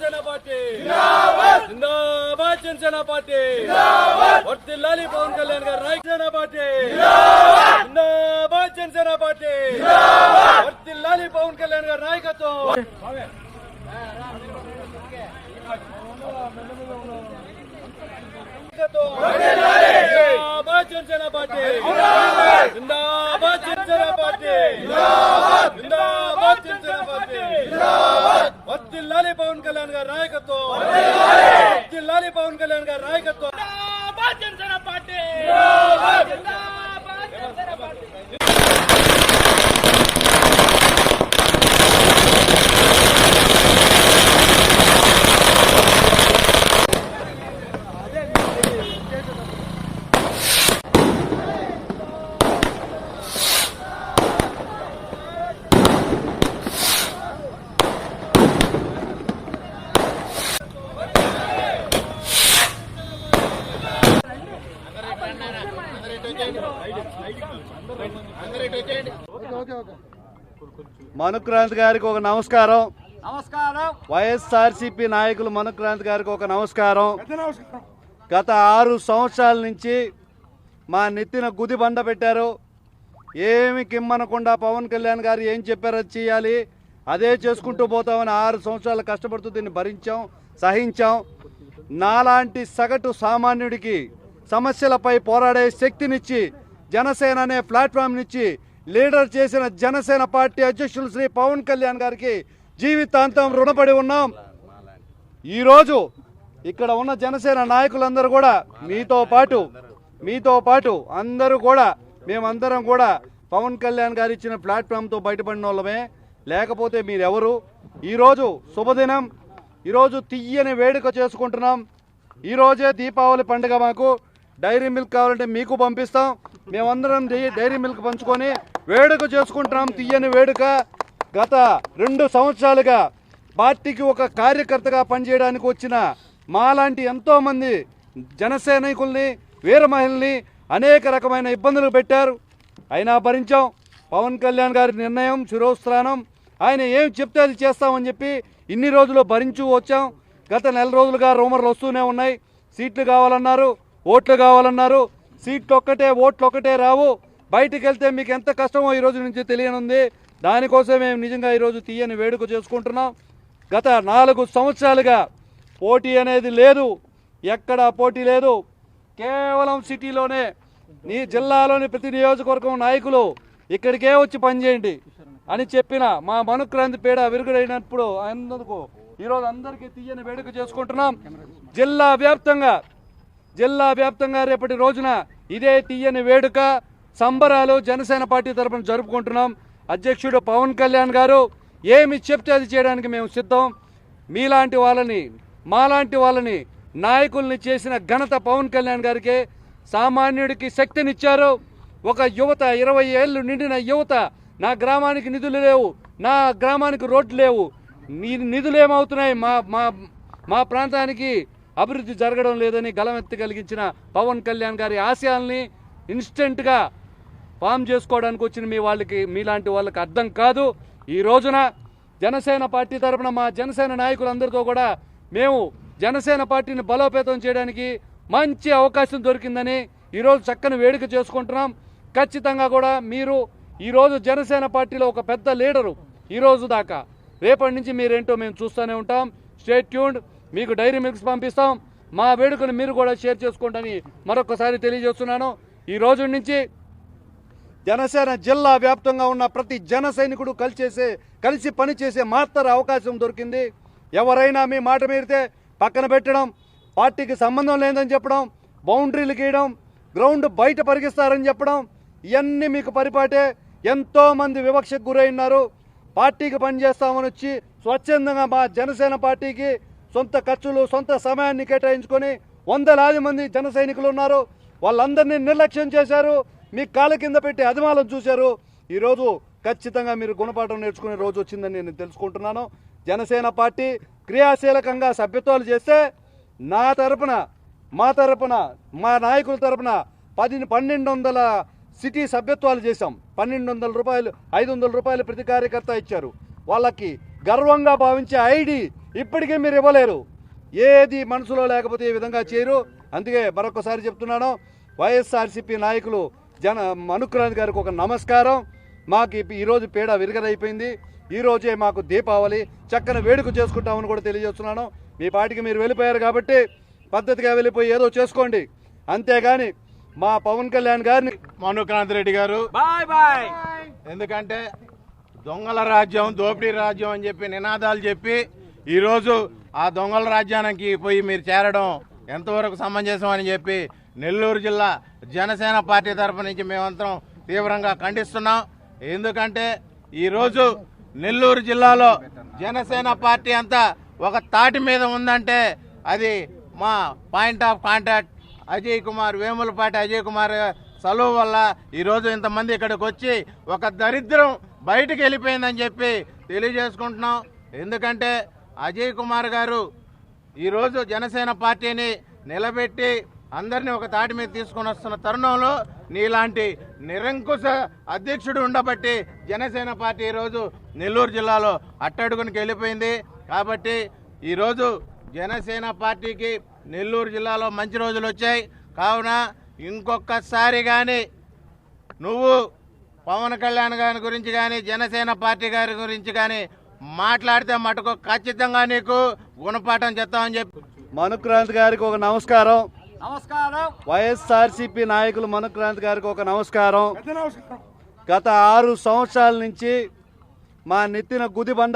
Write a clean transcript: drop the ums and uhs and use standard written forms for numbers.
Janasena party జిందాబాద్ జిందాబాద్ Janasena party జిందాబాద్ వర్ధిల్లాలి పవన్ కళ్యాణ్ గారి Janasena party జిందాబాద్ జిందాబాద్ Janasena party జిందాబాద్ వర్ధిల్లాలి పవన్ కళ్యాణ్ గారి నాయకత్వం జిందాబాద్ జనసేన పార్టీ జిందాబాద్ జనసేన పార్టీ జిందాబాద్ జనసేన పార్టీ వర్ధిల్లాలి పవన్ కళ్యాణ్ గారి నాయకత్వం వర్ధిల్లాలి పవన్ కళ్యాణ్ గారి నాయకత్వం జిందాబాద్ జనసేన పార్టీ జిందాబాద్ జనసేన పార్టీ మనుక్రాంతి గారికి ఒక నమస్కారం. వైఎస్ఆర్సీపీ నాయకులు మనుక్రాంతి గారికి ఒక నమస్కారం. గత 6 సంవత్సరాల నుంచి మా నెత్తిన గుది బండ పెట్టారు. ఏమి కిమ్మనకుండా పవన్ కళ్యాణ్ గారు ఏం చెప్పారో చేయాలి, అదే చేసుకుంటూ పోతామని 6 సంవత్సరాలు కష్టపడుతూ దీన్ని భరించాం, సహించాం. నాలాంటి సగటు సామాన్యుడికి సమస్యలపై పోరాడే శక్తినిచ్చి జనసేన అనే ప్లాట్ఫామ్నిచ్చి లీడర్ చేసిన జనసేన పార్టీ అధ్యక్షులు శ్రీ పవన్ కళ్యాణ్ గారికి జీవితాంతం రుణపడి ఉన్నాం. ఈరోజు ఇక్కడ ఉన్న జనసేన నాయకులందరూ కూడా మీతో పాటు అందరూ కూడా మేమందరం కూడా పవన్ కళ్యాణ్ గారు ఇచ్చిన ప్లాట్ఫామ్తో బయటపడిన వాళ్ళమే. లేకపోతే మీరెవరు? ఈరోజు శుభదినం, ఈరోజు తీయని వేడుక చేసుకుంటున్నాం. ఈరోజే దీపావళి పండుగ. మాకు డైరీ మిల్క్ కావాలంటే మీకు పంపిస్తాం. మేమందరం డైరీ మిల్క్ పంచుకొని వేడుక చేసుకుంటున్నాం, తీయని వేడుక. గత 2 సంవత్సరాలుగా పార్టీకి ఒక కార్యకర్తగా పనిచేయడానికి వచ్చిన మాలాంటి ఎంతోమంది జనసైనికుల్ని, వీర మహిళల్ని అనేక రకమైన ఇబ్బందులు పెట్టారు. అయినా భరించాం. పవన్ కళ్యాణ్ గారి నిర్ణయం శిరోస్థానం. ఆయన ఏం చెప్తే అది చేస్తామని చెప్పి ఇన్ని రోజులు భరించు వచ్చాం. గత 4 రోజులుగా రూమర్లు వస్తూనే ఉన్నాయి. సీట్లు కావాలన్నారు, ఓట్లు కావాలన్నారు. సీట్లు ఒక్కటే, ఓట్లు ఒక్కటే రావు. బయటికి వెళ్తే మీకు ఎంత కష్టమో ఈరోజు నుంచి తెలియనుంది. దానికోసం మేము నిజంగా ఈరోజు తీయని వేడుక చేసుకుంటున్నాం. గత 4 సంవత్సరాలుగా పోటీ అనేది లేదు, ఎక్కడా పోటీ లేదు. కేవలం సిటీలోనే నీ జిల్లాలోని ప్రతి నియోజకవర్గం నాయకులు ఇక్కడికే వచ్చి పనిచేయండి అని చెప్పిన మా మనుక్రాంతి పీడ విరుగుడైనప్పుడు అందుకు ఈరోజు అందరికీ తీయని వేడుక చేసుకుంటున్నాం. జిల్లా వ్యాప్తంగా రేపటి రోజున ఇదే తీయని వేడుక సంబరాలు జనసేన పార్టీ తరఫున జరుపుకుంటున్నాం. అధ్యక్షుడు పవన్ కళ్యాణ్ గారు ఏమి చెప్తే అది చేయడానికి మేము సిద్ధం. మాలాంటి వాళ్ళని నాయకుల్ని చేసిన ఘనత పవన్ కళ్యాణ్ గారికి. సామాన్యుడికి శక్తినిచ్చారు. ఒక యువత, 20 ఏళ్ళు నిండిన యువత, నా గ్రామానికి నిధులు లేవు, నా గ్రామానికి రోడ్లు లేవు, నిధులు ఏమవుతున్నాయి, మా ప్రాంతానికి అభివృద్ధి జరగడం లేదని గలమెత్తి కలిగించిన పవన్ కళ్యాణ్ గారి ఆశయాల్ని ఇన్స్టెంట్గా ఫామ్ చేసుకోవడానికి వచ్చిన మీలాంటి వాళ్ళకి అర్థం కాదు. ఈ రోజున జనసేన పార్టీ తరఫున మా జనసేన నాయకులందరితో కూడా మేము జనసేన పార్టీని బలోపేతం చేయడానికి మంచి అవకాశం దొరికిందని ఈరోజు చక్కని వేడుక చేసుకుంటున్నాం. ఖచ్చితంగా కూడా మీరు ఈరోజు జనసేన పార్టీలో ఒక పెద్ద లీడరు ఈరోజు దాకా. రేపటి నుంచి మీరేంటో మేము చూస్తూనే ఉంటాం. Stay tuned. మీకు డైరీ మిల్క్స్ పంపిస్తాం. మా వేడుకను మీరు కూడా షేర్ చేసుకోండి మరొకసారి తెలియజేస్తున్నాను. ఈ రోజు నుంచి జనసేన జిల్లా వ్యాప్తంగా ఉన్న ప్రతి జన సైనికుడు కలిసి పనిచేసే మాత్ర అవకాశం దొరికింది. ఎవరైనా మీ మాట మీరితే పక్కన పెట్టడం, పార్టీకి సంబంధం లేదని చెప్పడం, బౌండరీలు గీయడం, గ్రౌండ్ బయట పరిగిస్తారని చెప్పడం, ఇవన్నీ మీకు పరిపాటే. ఎంతోమంది వివక్షకు గురైనారు. పార్టీకి పనిచేస్తామని వచ్చి స్వచ్ఛందంగా మా జనసేన పార్టీకి సొంత ఖర్చులు, సొంత సమయాన్ని కేటాయించుకొని వందలాది మంది జన సైనికులు ఉన్నారు. వాళ్ళందరినీ నిర్లక్ష్యం చేశారు. మీ కాళ్ళ కింద పెట్టి అధిమాలం చూశారు. ఈరోజు ఖచ్చితంగా మీరు గుణపాఠం నేర్చుకునే రోజు వచ్చిందని నేను తెలుసుకుంటున్నాను. జనసేన పార్టీ క్రియాశీలకంగా సభ్యత్వాలు చేస్తే మా తరపున మా నాయకుల తరపున 1200 సిటీ సభ్యత్వాలు చేశాం. 1200 రూపాయలు, 500 రూపాయలు ప్రతి కార్యకర్త ఇచ్చారు. వాళ్ళకి గర్వంగా భావించే ఐడి ఇప్పటికీ మీరు ఇవ్వలేరు. ఏది మనసులో లేకపోతే ఈ విధంగా చేయరు. అందుకే మరొకసారి చెప్తున్నాను, వైఎస్ఆర్సీపీ నాయకులు మనుక్రాంతి గారికి ఒక నమస్కారం. మాకు ఈరోజు పీడ విరగదైపోయింది. ఈరోజే మాకు దీపావళి, చక్కని వేడుక చేసుకుంటామని కూడా తెలియజేస్తున్నాను. మీ పాటికి మీరు వెళ్ళిపోయారు కాబట్టి పద్ధతిగా వెళ్ళిపోయి ఏదో చేసుకోండి, అంతేగాని మా పవన్ కళ్యాణ్ గారిని మనుక్రాంతి రెడ్డి గారు బాయ్ బాయ్. ఎందుకంటే దొంగల రాజ్యం, దోపిడీ రాజ్యం అని చెప్పి నినాదాలు చెప్పి ఈరోజు ఆ దొంగల రాజ్యానికి పోయి మీరు చేరడం ఎంతవరకు సమంజసం అని చెప్పి నెల్లూరు జిల్లా జనసేన పార్టీ తరఫు నుంచి మేమంతరం తీవ్రంగా ఖండిస్తున్నాం. ఎందుకంటే ఈరోజు నెల్లూరు జిల్లాలో జనసేన పార్టీ అంతా ఒక తాటి మీద ఉందంటే అది మా point of contact Ajay Kumar, Vemulapati Ajay Kumar సలువు వల్ల ఈరోజు ఇంతమంది ఇక్కడికి వచ్చి ఒక దరిద్రం బయటకు వెళ్ళిపోయిందని చెప్పి తెలియజేసుకుంటున్నాం. ఎందుకంటే అజయ్ కుమార్ గారు ఈరోజు జనసేన పార్టీని నిలబెట్టి అందరినీ ఒక తాటి మీద తీసుకొని వస్తున్న తరుణంలో నీలాంటి నిరంకుశ అధ్యక్షుడు ఉండబట్టి జనసేన పార్టీ ఈరోజు నెల్లూరు జిల్లాలో అట్టడుగునికి వెళ్ళిపోయింది. కాబట్టి ఈరోజు జనసేన పార్టీకి నెల్లూరు జిల్లాలో మంచి రోజులు వచ్చాయి. కావున ఇంకొకసారి కానీ నువ్వు పవన్ కళ్యాణ్ గారి గురించి కానీ జనసేన పార్టీ గారి గురించి కానీ మాట్లాడితే మటుకు ఖచ్చితంగా నీకు గుణపాఠం చెప్తామని చెప్పి మనుక్రాంతి గారికి ఒక నమస్కారం. నమస్కారం. వైఎస్ఆర్సీపీ నాయకులు మనుక్రాంతి గారికి ఒక నమస్కారం. గత 6 సంవత్సరాల నుంచి మా నెత్తిన గుదిబండ